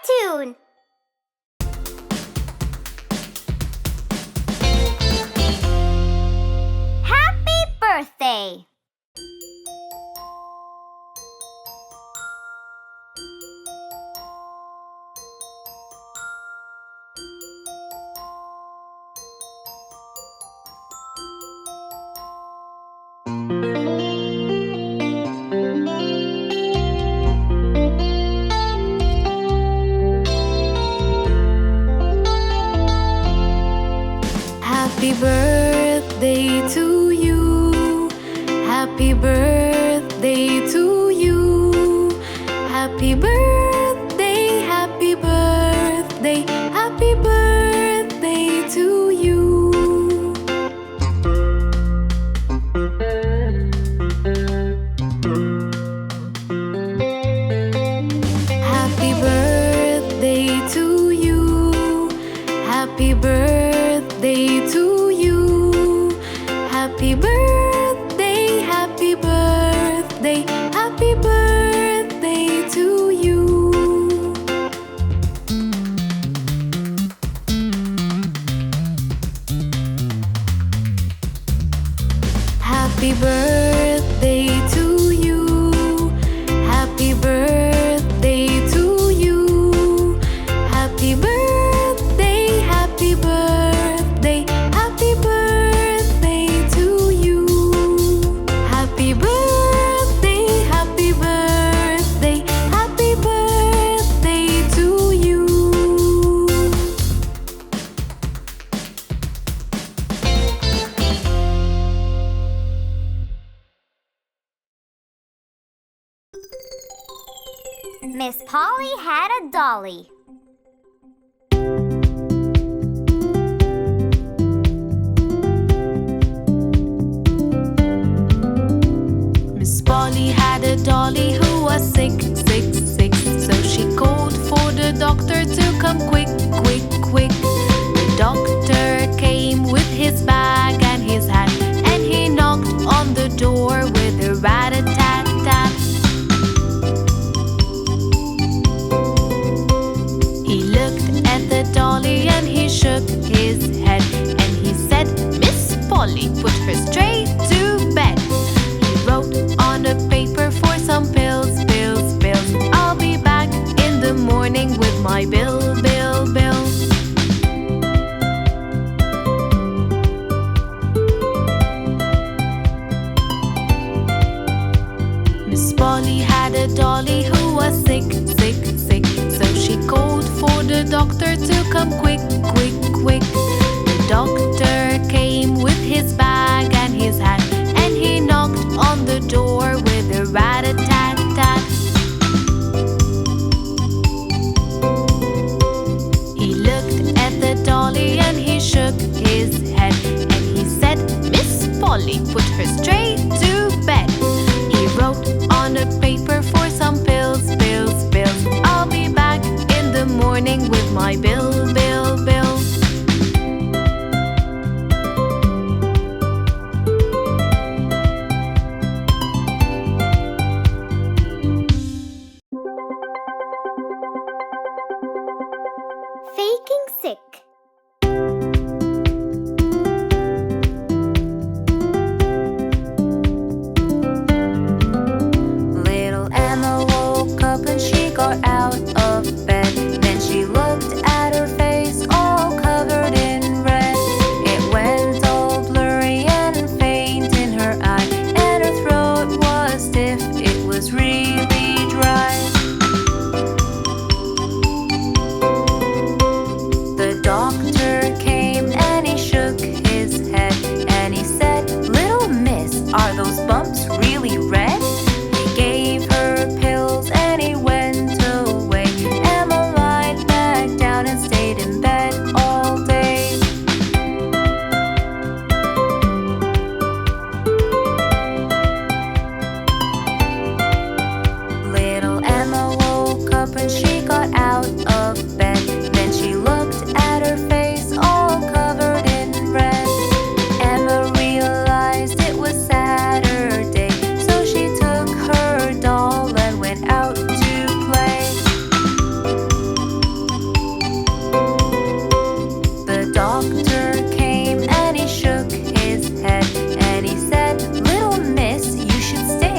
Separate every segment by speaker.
Speaker 1: cartoon. Happy birthday!
Speaker 2: Happy birthday to you. Happy birthday to you. Happy birthday, happy birthday, happy birthday to you. Happy birthday to you. Happy birthday to you. Happy birthday, happy birthday, happy birthday to you. Happy birthday to you. Happy birthday to you. Happy birthday, happy birthday, happy birthday to you. Happy birthday, happy birthday, happy birthday to you.
Speaker 1: Miss Polly had a dolly.
Speaker 2: Miss Polly had a dolly who was sick, sick, sick. So she called for the doctor to come quick, quick, quick. The doctor came with his bag and his hat, and he knocked on the door with a rat-a-tat-tat. He looked at the dolly and he shook his head, and he said, "Miss Polly, put her straight to bed." He wrote on a paper for some pills, pills, pills. "I'll be back in the morning with my bill, bill, bill." Miss Polly had a dolly who was sick, sick, sick. So she called for the doctor to come quick, quick, quick. The doctor came with his bag and his hat, and he knocked on the door with a rat-a-tat-tat. He looked at the dolly and he shook his head, and he said, "Miss Polly, put her straight to bed." He wrote on a paper for some pills, pills, pills. "I'll be back in the morning with my bill, bill, bill."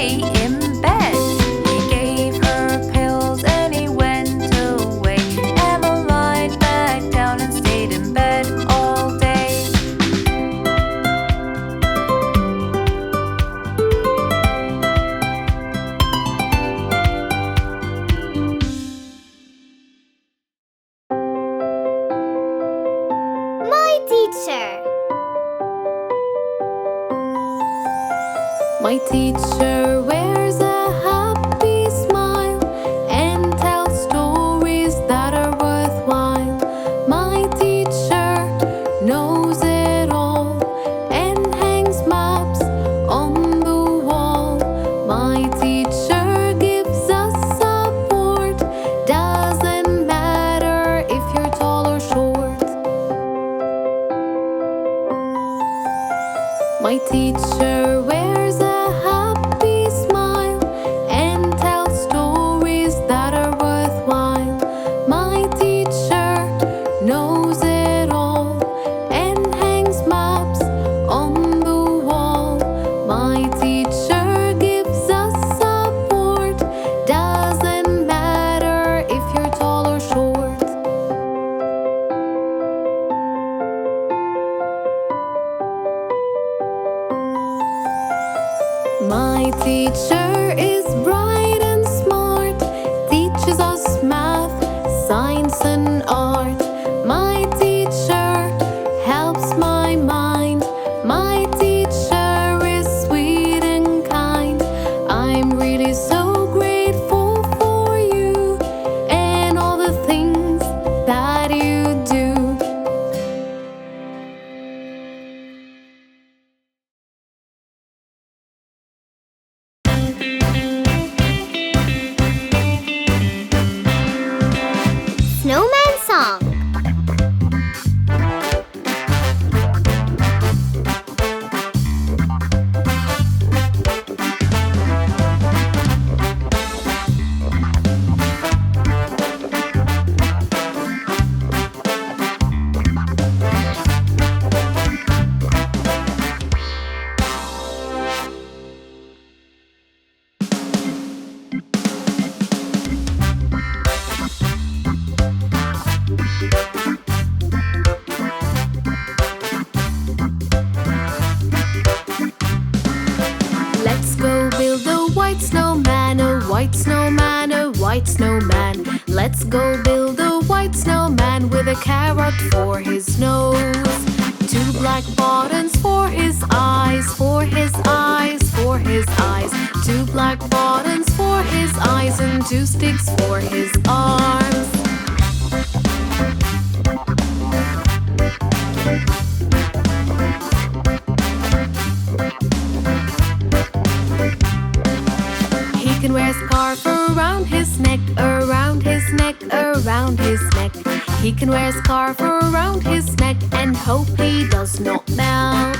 Speaker 2: Pree in bed. He gave her pills and he went away. Emma lied back down and stayed in bed all day.
Speaker 1: My teacher.
Speaker 2: My teacher wears a happy smile and tells stories that are worthwhile. My teacher knows it all and hangs maps on the wall. My teacher gives us support. Doesn't matter if you're tall or short. My teacher wears a happy smile and tells stories that are worthwhile. My teacher knows it all and hangs maps on the wall. My teacher gives us support. Doesn't matter if you're tall or short. My teacher is bright and smart, teaches us math, science and art. My teacher helps my mind. My teacher is sweet and kind. I'm really so grateful for you and all the things that you do.
Speaker 1: Snowman song.
Speaker 2: Let's go build a white snowman, a white snowman, a white snowman. Let's go build a white snowman with a carrot for his nose. 2 black buttons for his eyes, for his eyes, for his eyes. 2 black buttons for his eyes and 2 sticks for his arms. He can wear a scarf around his neck, around his neck, around his neck. He can wear a scarf around his neck and hope he does not melt.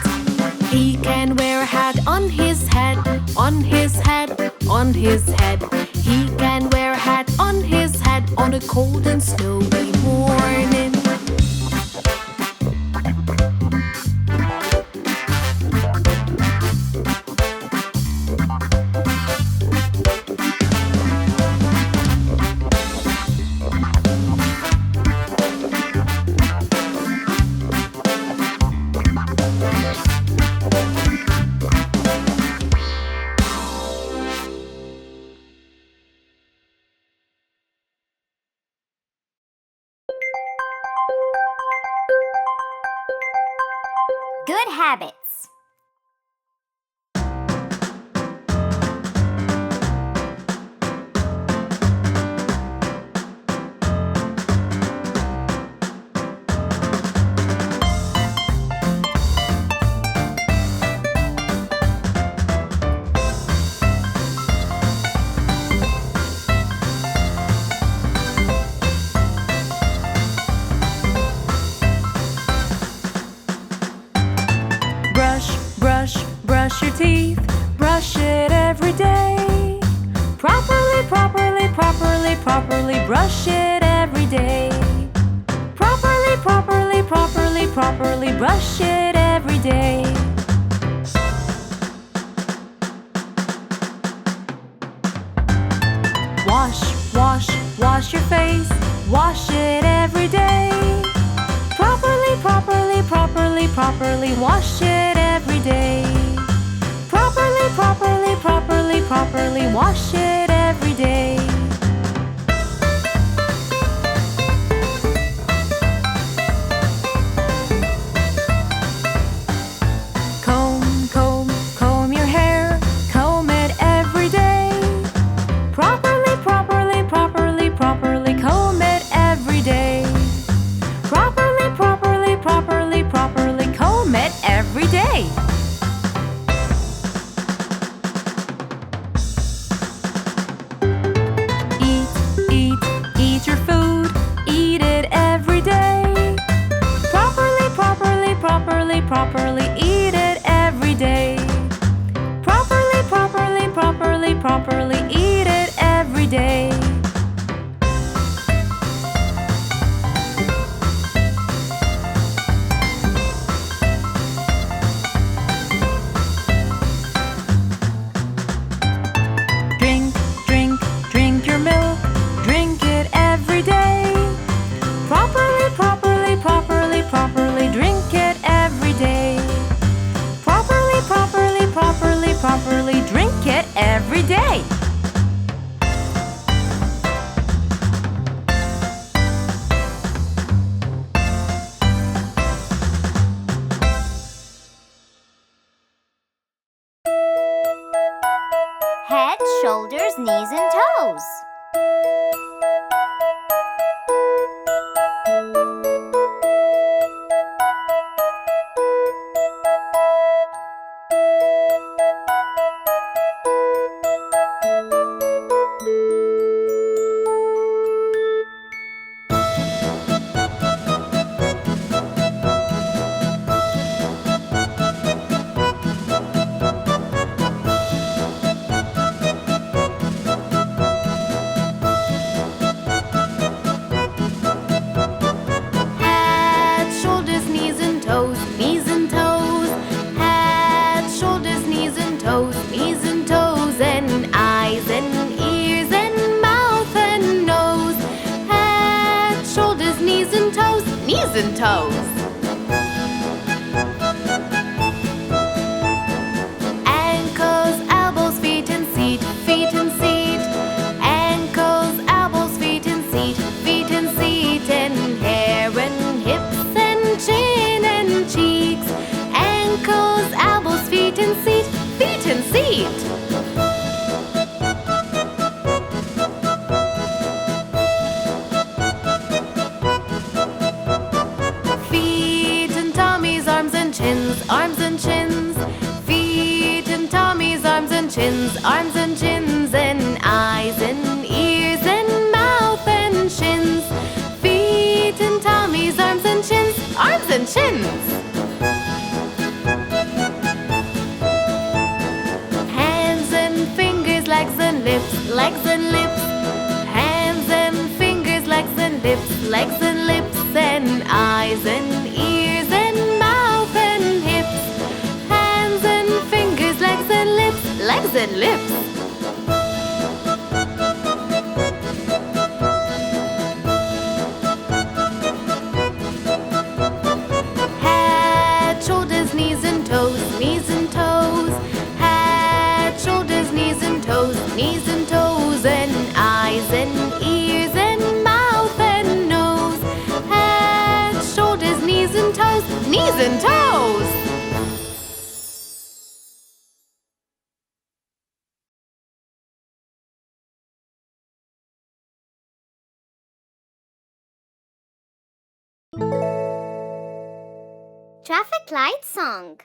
Speaker 2: He can wear a hat on his head, on his head, on his head. He can wear a hat on his head on a cold and snowy morning.
Speaker 1: Good habits.
Speaker 2: Brush your teeth, brush it every day. Properly, properly, properly, properly brush it every day. Properly, properly, properly, properly brush it every day. wash your face, wash it every day. Properly, properly, properly, properly wash it every day. Properly, properly, properly, properly wash it every day. Comb, comb, comb your hair, comb it every day. Properly, properly, properly, properly comb it every day. Properly, properly, properly, properly comb it every day. Eat your food, eat it every day. Properly, properly, properly, properly eat it every day. Properly, properly, properly, properly eat it every day. Drink, drink, drink your milk, drink it every day. Properly, properly, properly, properly drink it every day. Properly, properly, properly, properly drink it every day.
Speaker 1: Head, shoulders, knees, and toes.
Speaker 2: Head, shoulders, knees and toes, knees and toes. Head, shoulders, knees and toes, knees and toes, and eyes and ears and mouth and nose. Head, shoulders, knees and toes, knees and toes. Ankles, elbows, feet and seat, feet and seat. Ankles, elbows, feet and seat, feet and seat, and hair and hips and chin and cheeks. Ankles, elbows, feet and seat, feet and seat. Feet and tummies, arms and chins, arms and chins. Feet and tummies, arms and chins, arms and chins, and eyes and ears and mouth and shins. Feet and tummies, arms and chins, arms and chins. Hands and fingers, legs and lips, legs and lips. Hands and fingers, legs and lips, legs and lips, and eyes and ears and mouth and hips. Hands and fingers, legs and lips, legs and lips. Head, shoulders, knees and toes, knees and toes. Head, shoulders, knees and toes, knees and toes, and eyes and ears and mouth and nose. Head, shoulders, knees and toes, knees and toes.
Speaker 1: Traffic light song.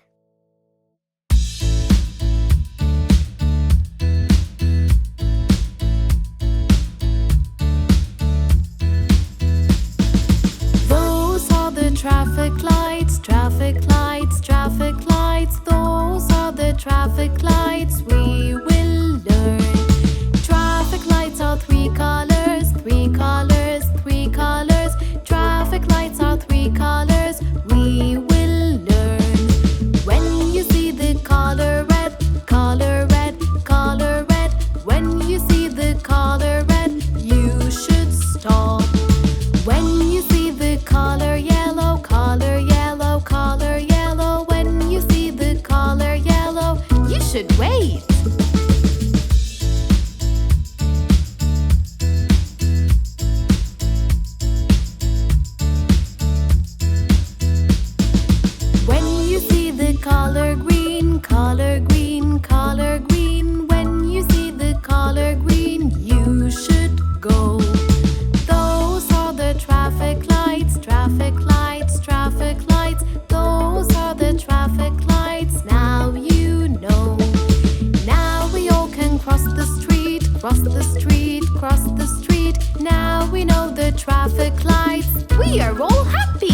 Speaker 2: Those are the traffic lights, traffic lights, traffic lights. Those are the traffic lights we will learn. Traffic lights are three colors, three colors, three colors. Traffic lights are three colors we will learn. cross the street. Now we know the traffic lights. We are all happy.